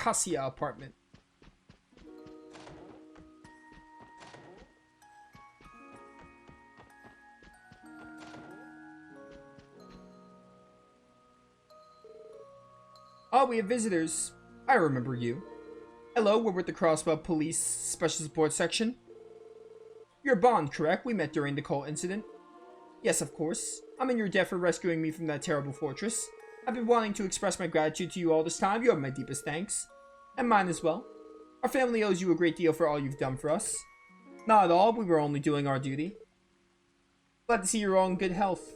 Acacia apartment. Oh, we have visitors. I remember you. Hello, we're with the Crossbow Police Special Support Section. You're Bond, correct? We met during the cult incident. Yes, of course. I'm in your debt for rescuing me from that terrible fortress. I've been wanting to express my gratitude to you all this time. You have my deepest thanks. And mine as well. Our family owes you a great deal for all you've done for us. Not at all, we were only doing our duty. Glad to see you're all in good health.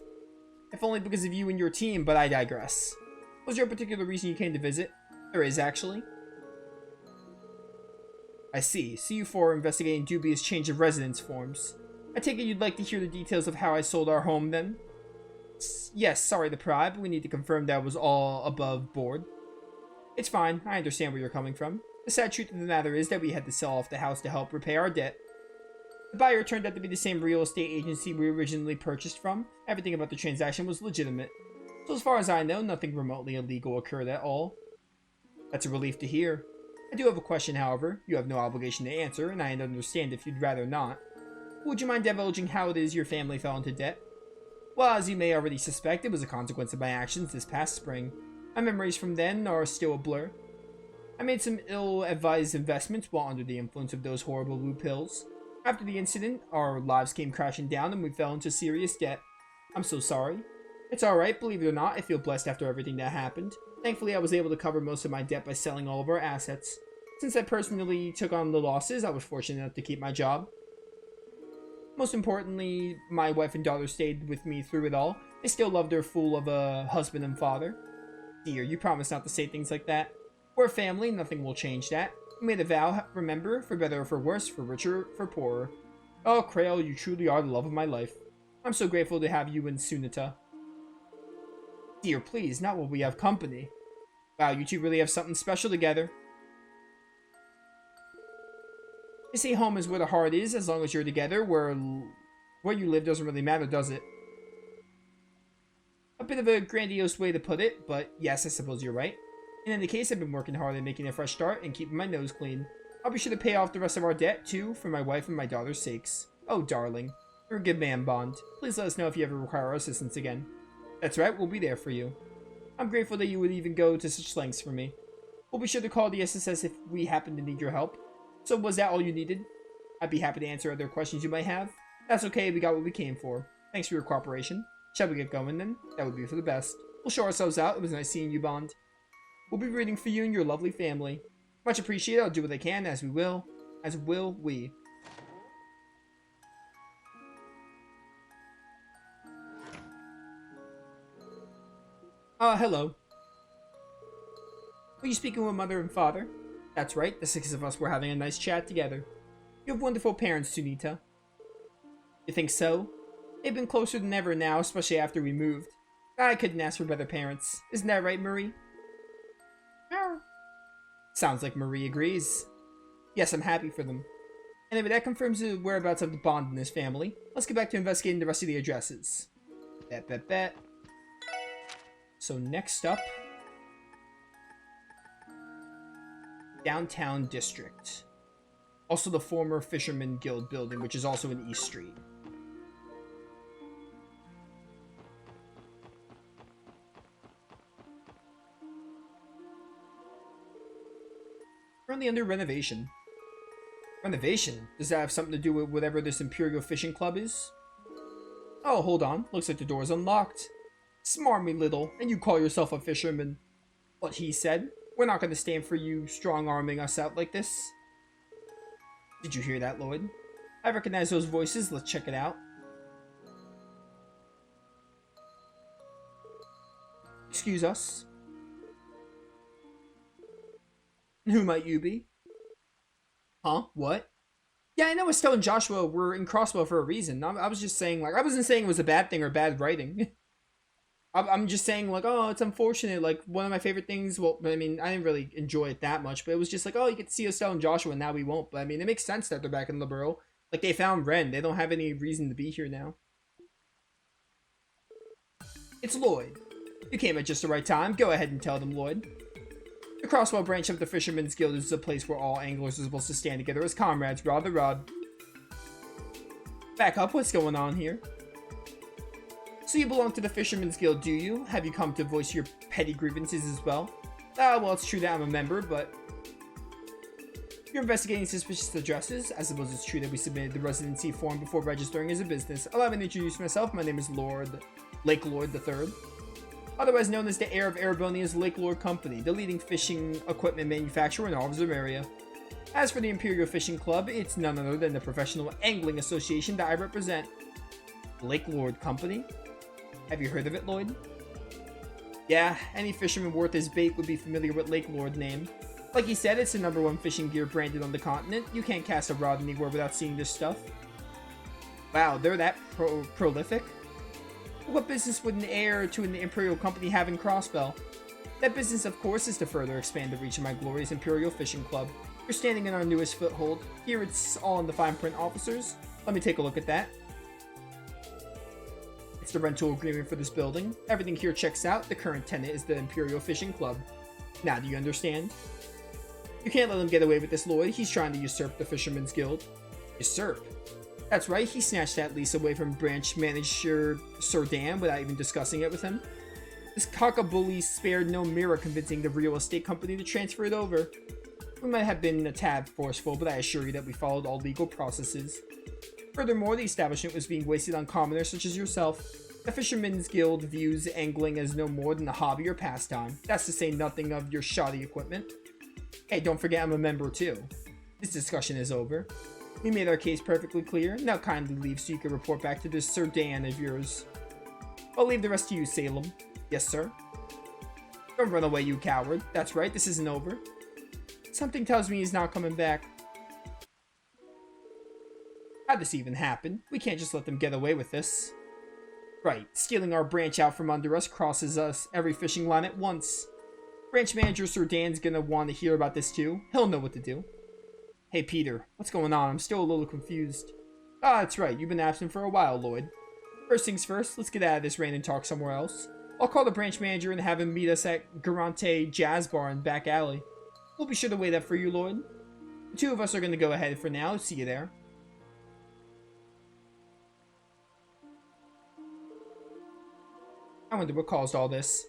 If only because of you and your team, but I digress. Was there a particular reason you came to visit? There is, actually. I see. See you for investigating dubious change of residence forms. I take it you'd like to hear the details of how I sold our home, then? Yes, sorry to pry, but we need to confirm that was all above board. It's fine. I understand where you're coming from. The sad truth of the matter is that we had to sell off the house to help repay our debt. The buyer turned out to be the same real estate agency we originally purchased from. Everything about the transaction was legitimate. So as far as I know, nothing remotely illegal occurred at all. That's a relief to hear. I do have a question, however. You have no obligation to answer, and I understand if you'd rather not. Would you mind divulging how it is your family fell into debt? Well, as you may already suspect, it was a consequence of my actions this past spring. My memories from then are still a blur. I made some ill-advised investments while under the influence of those horrible blue pills. After the incident, our lives came crashing down and we fell into serious debt. I'm so sorry. It's alright, believe it or not, I feel blessed after everything that happened. Thankfully, I was able to cover most of my debt by selling all of our assets. Since I personally took on the losses, I was fortunate enough to keep my job. Most importantly, my wife and daughter stayed with me through it all. They still love their fool of a husband and father. Dear, you promised not to say things like that. We're a family, nothing will change that. We made a vow, remember, for better or for worse, for richer, for poorer. Oh, Krail, you truly are the love of my life. I'm so grateful to have you and Sunita. Dear, please, not while we have company. Wow, you two really have something special together. They say home is where the heart is, as long as you're together. Where you live doesn't really matter, does it? A bit of a grandiose way to put it, but yes, I suppose you're right. In any case, I've been working hard at making a fresh start and keeping my nose clean. I'll be sure to pay off the rest of our debt, too, for my wife and my daughter's sakes. Oh, darling. You're a good man, Bond. Please let us know if you ever require our assistance again. That's right, we'll be there for you. I'm grateful that you would even go to such lengths for me. We'll be sure to call the SSS if we happen to need your help. So was that all you needed? I'd be happy to answer other questions you might have. That's okay, we got what we came for. Thanks for your cooperation. Shall we get going then? That would be for the best. We'll show ourselves out. It was nice seeing you, Bond. We'll be rooting for you and your lovely family. Much appreciated. I'll do what I can, as will we. Hello. Were you speaking with Mother and Father? That's right, the six of us were having a nice chat together. You have wonderful parents, Sunita. You think so? They've been closer than ever now, especially after we moved. I couldn't ask for better parents. Isn't that right, Marie? Sounds like Marie agrees. Yes, I'm happy for them. Anyway, that confirms the whereabouts of the Bond and his family. Let's get back to investigating the rest of the addresses. Bet. So next up, Downtown District. Also the former Fisherman Guild building, which is also in East Street. Currently under renovation. Renovation? Does that have something to do with whatever this Imperial Fishing Club is? Oh, hold on. Looks like the door's unlocked. Smarmy little, and you call yourself a fisherman. What he said. We're not going to stand for you strong-arming us out like this. Did you hear that, Lloyd? I recognize those voices. Let's check it out. Excuse us. Who might you be? Huh? What? Yeah, I know Estelle and Joshua were in Crossbow for a reason. I was just saying, like, I wasn't saying it was a bad thing or bad writing. I'm just saying, like, oh, it's unfortunate. Like, one of my favorite things, well, I mean, I didn't really enjoy it that much, but it was just like, oh, you get to see Estelle and Joshua, and now we won't. But, I mean, it makes sense that they're back in Liberl. Like, they found Ren. They don't have any reason to be here now. It's Lloyd. You came at just the right time. Go ahead and tell them, Lloyd. The The Crosswell branch of the Fishermen's Guild is a place where all anglers are supposed to stand together as comrades. Rod the rod. Back up, what's going on here? So you belong to the Fishermen's Guild, do you? Have you come to voice your petty grievances as well? Well, it's true that I'm a member, but you're investigating suspicious addresses. I suppose it's true that we submitted the residency form before registering as a business. Allow me to introduce myself. My name is Lake Lord III, otherwise known as the heir of Erebonia's Lake Lord Company, the leading fishing equipment manufacturer in all of Zemeria. As for the Imperial Fishing Club, it's none other than the professional angling association that I represent. Lake Lord Company? Have you heard of it, Lloyd? Yeah, any fisherman worth his bait would be familiar with Lake Lord's name. Like he said, it's the #1 fishing gear branded on the continent. You can't cast a rod anywhere without seeing this stuff. Wow, they're that prolific? What business would an heir to an Imperial company have in Crossbell? That business, of course, is to further expand the reach of my glorious Imperial Fishing Club. You're standing in our newest foothold. Here it's all in the fine print, officers. Let me take a look at that. It's the rental agreement for this building. Everything here checks out. The current tenant is the Imperial Fishing Club. Now, do you understand? You can't let him get away with this, Lloyd. He's trying to usurp the Fishermen's Guild. Usurp? That's right, he snatched that lease away from branch manager Sir Dan without even discussing it with him. This cockabully spared no mirror convincing the real estate company to transfer it over. We might have been a tad forceful, but I assure you that we followed all legal processes. Furthermore, the establishment was being wasted on commoners such as yourself. The Fishermen's Guild views angling as no more than a hobby or pastime. That's to say nothing of your shoddy equipment. Hey, don't forget I'm a member too. This discussion is over. We made our case perfectly clear. Now kindly leave so you can report back to this Sir Dan of yours. I'll leave the rest to you, Salem. Yes, sir. Don't run away, you coward. That's right, this isn't over. Something tells me he's not coming back. How'd this even happen? We can't just let them get away with this. Right, stealing our branch out from under us crosses us every fishing line at once. Branch manager Sir Dan's gonna want to hear about this too. He'll know what to do. Hey Peter, what's going on? I'm still a little confused. Ah, that's right, you've been absent for a while, Lloyd. First things first, let's get out of this rain and talk somewhere else. I'll call the branch manager and have him meet us at Garante Jazz Bar in Back Alley. We'll be sure to wait up for you, Lloyd. The two of us are gonna go ahead for now. See you there. I wonder what caused all this.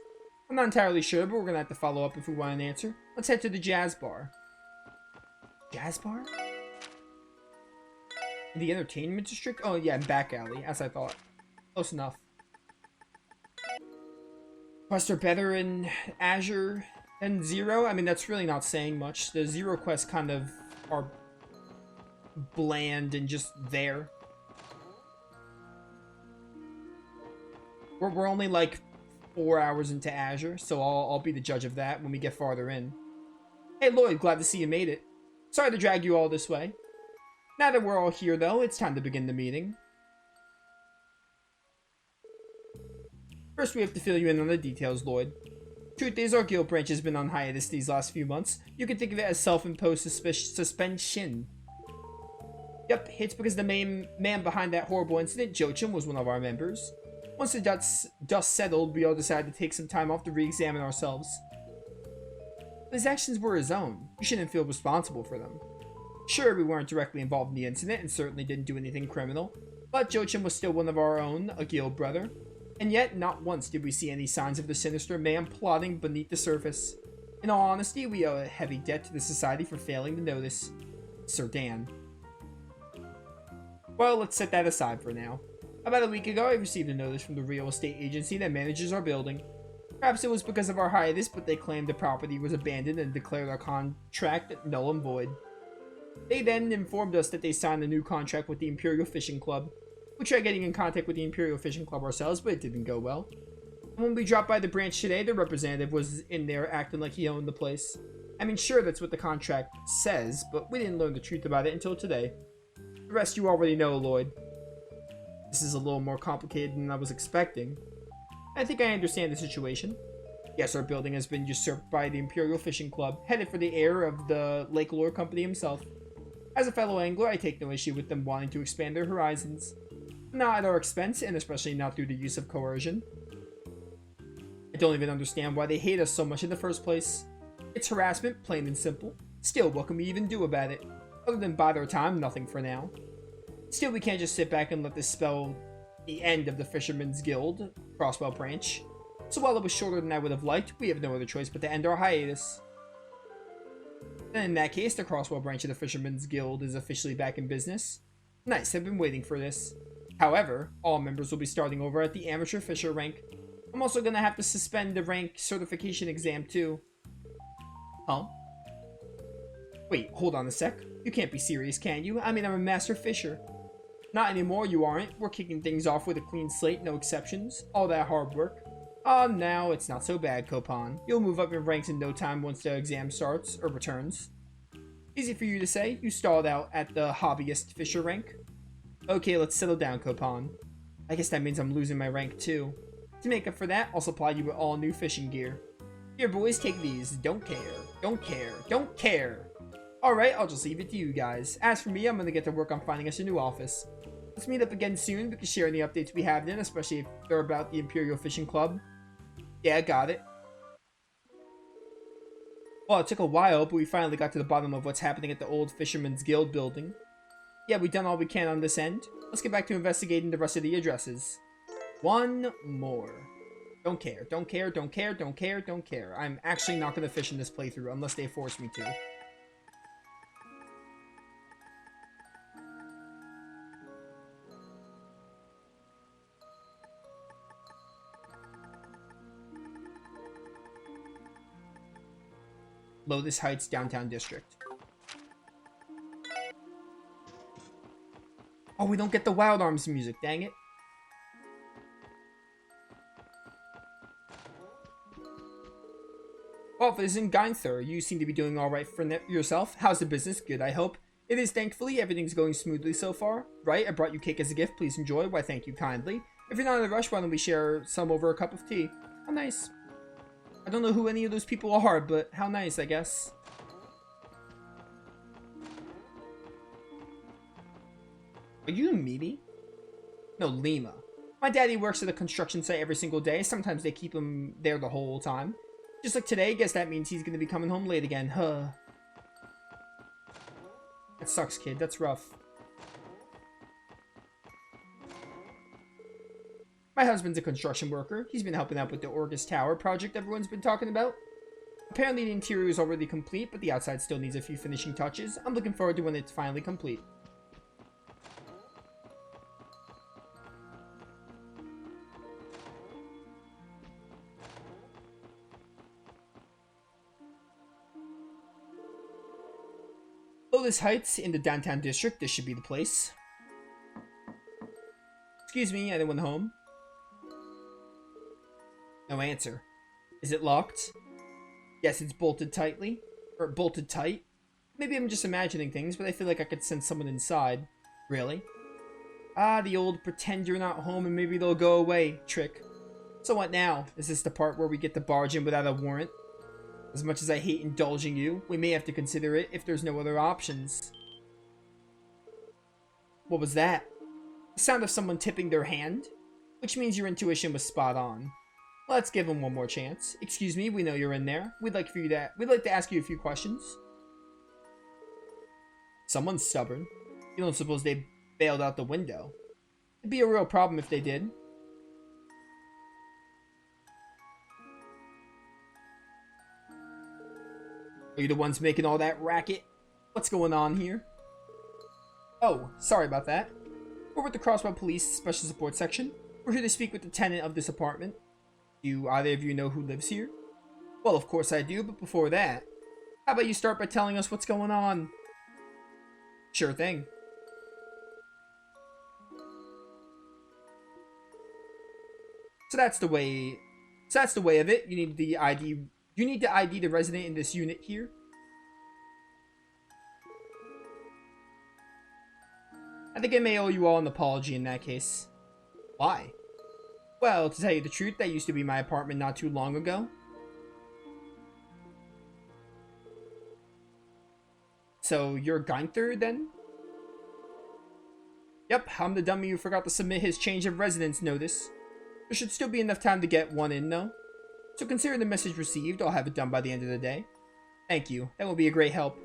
I'm not entirely sure, but we're gonna have to follow up if we want an answer. Let's head to the Jazz Bar. Jazz Bar? In the entertainment district? Oh yeah, in Back Alley, as I thought. Close enough. Quests are better in Azure than Zero? I mean, that's really not saying much. The Zero quests kind of are bland and just there. We're only like 4 hours into Azure, so I'll be the judge of that when we get farther in. Hey Lloyd, glad to see you made it. Sorry to drag you all this way. Now that we're all here though, it's time to begin the meeting. First we have to fill you in on the details, Lloyd. Truth is, our guild branch has been on hiatus these last few months. You can think of it as self-imposed suspension. Yep, it's because the main man behind that horrible incident, Joachim, was one of our members. Once the dust settled, we all decided to take some time off to re-examine ourselves. His actions were his own. We shouldn't feel responsible for them. Sure, we weren't directly involved in the incident and certainly didn't do anything criminal, but Joachim was still one of our own, a guild brother. And yet, not once did we see any signs of the sinister man plotting beneath the surface. In all honesty, we owe a heavy debt to the society for failing to notice. Sir Dan. Well, let's set that aside for now. About a week ago, I received a notice from the real estate agency that manages our building. Perhaps it was because of our hiatus, but they claimed the property was abandoned and declared our contract null and void. They then informed us that they signed a new contract with the Imperial Fishing Club. We tried getting in contact with the Imperial Fishing Club ourselves, but it didn't go well. And when we dropped by the branch today, the representative was in there acting like he owned the place. I mean, sure, that's what the contract says, but we didn't learn the truth about it until today. The rest you already know, Lloyd. This is a little more complicated than I was expecting. I think I understand the situation. Yes, our building has been usurped by the Imperial Fishing Club, headed for the heir of the Lake Lore Company himself. As a fellow angler, I take no issue with them wanting to expand their horizons. Not at our expense, and especially not through the use of coercion. I don't even understand why they hate us so much in the first place. It's harassment, plain and simple. Still, what can we even do about it? Other than bide our time, nothing for now. Still, we can't just sit back and let this spell the end of the Fisherman's Guild, Crosswell branch. So while it was shorter than I would have liked, we have no other choice but to end our hiatus. And in that case, the Crosswell branch of the Fisherman's Guild is officially back in business. Nice, I've been waiting for this. However, all members will be starting over at the Amateur Fisher rank. I'm also gonna have to suspend the rank certification exam too. Huh? Wait, hold on a sec. You can't be serious, can you? I mean, I'm a Master Fisher. Not anymore, you aren't. We're kicking things off with a clean slate, no exceptions. All that hard work. Now it's not so bad, Copan. You'll move up in ranks in no time once the exam starts, or returns. Easy for you to say, you stalled out at the Hobbyist Fisher rank. Okay, let's settle down, Copan. I guess that means I'm losing my rank too. To make up for that, I'll supply you with all new fishing gear. Here, boys, take these. Don't care. Don't care. Don't care. Alright, I'll just leave it to you guys. As for me, I'm gonna get to work on finding us a new office. Let's meet up again soon. We can share any updates we have then, especially if they're about the Imperial Fishing Club. Yeah, got it. Well, it took a while, but we finally got to the bottom of what's happening at the old Fisherman's Guild building. Yeah, we've done all we can on this end. Let's get back to investigating the rest of the addresses. One more. Don't care, don't care, don't care, don't care, don't care. I'm actually not going to fish in this playthrough unless they force me to. Lotus Heights Downtown District. Oh, we don't get the Wild Arms music, dang it. Well, if it isn't Gynthur, you seem to be doing alright for yourself. How's the business? Good, I hope. It is, thankfully. Everything's going smoothly so far. Right, I brought you cake as a gift. Please enjoy. Why, thank you kindly. If you're not in a rush, why don't we share some over a cup of tea? How nice. I don't know who any of those people are, but how nice, I guess. Are you Mimi? No, Lima. My daddy works at a construction site every single day. Sometimes they keep him there the whole time. Just like today, guess that means he's gonna be coming home late again, huh? That sucks, kid. That's rough. My husband's a construction worker. He's been helping out with the Orgus Tower project everyone's been talking about. Apparently the interior is already complete, but the outside still needs a few finishing touches. I'm looking forward to when it's finally complete. Lotus Heights in the downtown district. This should be the place. Excuse me, anyone home? No answer. Is it locked? Yes, it's bolted tightly. Or bolted tight. Maybe I'm just imagining things, but I feel like I could sense someone inside. Really? Ah, the old pretend you're not home and maybe they'll go away trick. So what now? Is this the part where we get to barge in without a warrant? As much as I hate indulging you, we may have to consider it if there's no other options. What was that? The sound of someone tipping their hand? Which means your intuition was spot on. Let's give him one more chance. Excuse me, we know you're in there. We'd like to ask you a few questions. Someone's stubborn. You don't suppose they bailed out the window? It'd be a real problem if they did. Are you the ones making all that racket? What's going on here? Oh, sorry about that. We're with the Crosswell Police Special Support Section. We're here to speak with the tenant of this apartment. Do either of you know who lives here? Well, of course I do, but before that, how about you start by telling us what's going on? Sure thing. So that's the way of it. You need the ID. You need to ID the resident in this unit here. I think I may owe you all an apology in that case. Why? Well, to tell you the truth, that used to be my apartment not too long ago. So, you're Gynthur, then? Yep, I'm the dummy who forgot to submit his change of residence notice. There should still be enough time to get one in, though. So consider the message received. I'll have it done by the end of the day. Thank you. That will be a great help.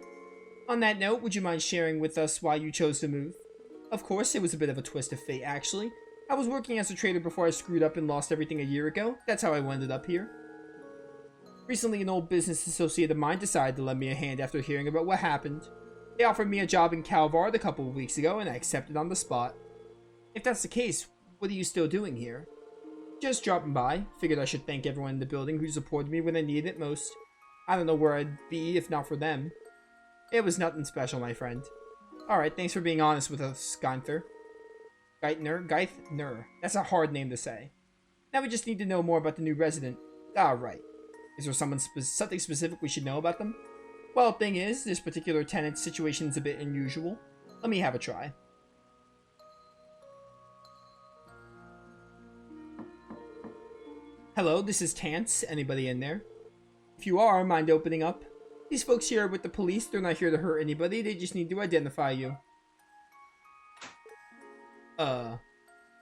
On that note, would you mind sharing with us why you chose to move? Of course, it was a bit of a twist of fate, actually. I was working as a trader before I screwed up and lost everything a year ago. That's how I ended up here. Recently, an old business associate of mine decided to lend me a hand after hearing about what happened. They offered me a job in Calvard a couple of weeks ago, and I accepted on the spot. If that's the case, what are you still doing here? Just dropping by. Figured I should thank everyone in the building who supported me when I needed it most. I don't know where I'd be if not for them. It was nothing special, my friend. Alright, thanks for being honest with us, Geithner. Geithner. That's a hard name to say. Now we just need to know more about the new resident. Right. Is there something specific we should know about them? Well, the thing is, this particular tenant's situation is a bit unusual. Let me have a try. Hello, this is Tance. Anybody in there? If you are, mind opening up. These folks here are with the police. They're not here to hurt anybody. They just need to identify you.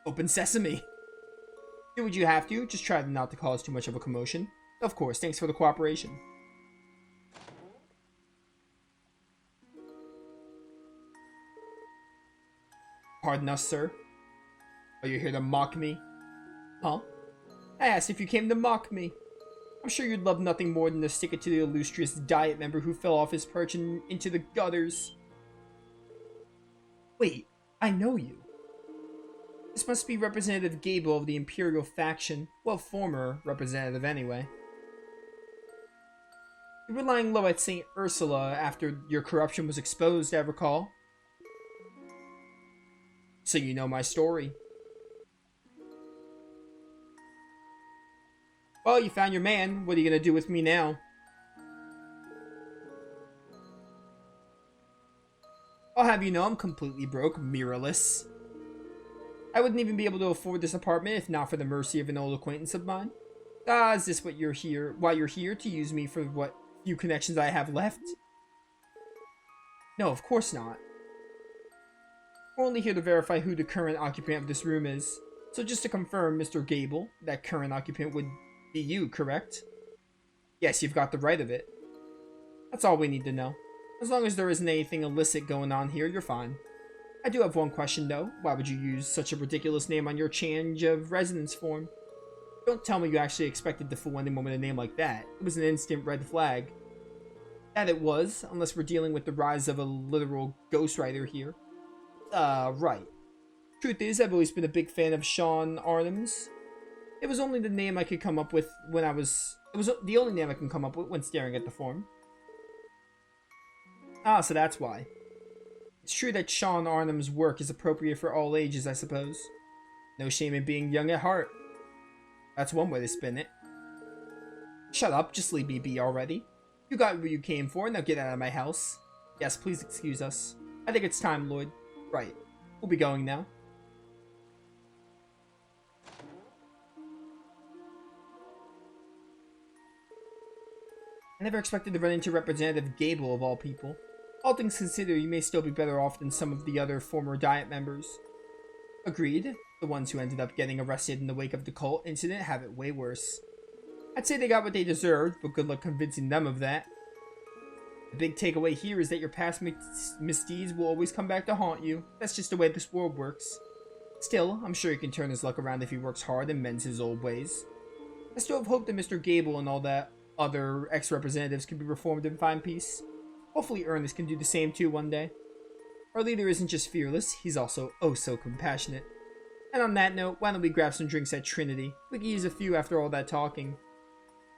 Open sesame. Do what you have to. Just try not to cause too much of a commotion. Of course, thanks for the cooperation. Pardon us, sir. Are you here to mock me? Huh? I asked if you came to mock me. I'm sure you'd love nothing more than to stick it to the illustrious Diet member who fell off his perch and into the gutters. Wait, I know you. This must be Representative Gable of the Imperial faction. Well, former representative anyway. You were lying low at St. Ursula after your corruption was exposed, I recall. So you know my story. Well, you found your man. What are you gonna do with me now? I'll have you know I'm completely broke, mirrorless. I wouldn't even be able to afford this apartment if not for the mercy of an old acquaintance of mine. Is this what you're here? Why you're here to use me for what few connections I have left? No, of course not. We're only here to verify who the current occupant of this room is. So just to confirm, Mr. Gable, that current occupant would be you, correct? Yes, you've got the right of it. That's all we need to know. As long as there isn't anything illicit going on here, you're fine. I do have one question though. Why would you use such a ridiculous name on your change of residence form? Don't tell me you actually expected to fool anyone with a name like that. It was an instant red flag. That it was, unless we're dealing with the rise of a literal ghostwriter here. Right. Truth is, I've always been a big fan of Sean Arnham's. It was only the name I could come up with when it was the only name I can come up with when staring at the form. So that's why. It's true that Sean Arnham's work is appropriate for all ages, I suppose. No shame in being young at heart. That's one way to spin it. Shut up, just leave me be already. You got what you came for, now get out of my house. Yes, please excuse us. I think it's time, Lloyd. Right. We'll be going now. I never expected to run into Representative Gable of all people. All things considered, you may still be better off than some of the other former Diet members. Agreed. The ones who ended up getting arrested in the wake of the cult incident have it way worse. I'd say they got what they deserved, but good luck convincing them of that. The big takeaway here is that your past misdeeds will always come back to haunt you. That's just the way this world works. Still, I'm sure he can turn his luck around if he works hard and mends his old ways. I still have hope that Mr. Gable and all that other ex-representatives can be reformed and find peace. Hopefully Ernest can do the same too one day. Our leader isn't just fearless, he's also oh so compassionate. And on that note, why don't we grab some drinks at Trinity? We could use a few after all that talking.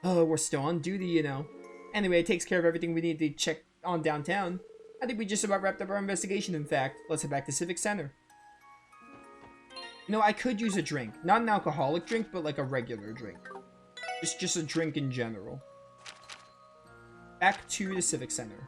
Oh, we're still on duty, you know. Anyway, it takes care of everything we need to check on downtown. I think we just about wrapped up our investigation, in fact. Let's head back to Civic Center. You know, I could use a drink. Not an alcoholic drink, but like a regular drink. Just a drink in general. Back to the Civic Center.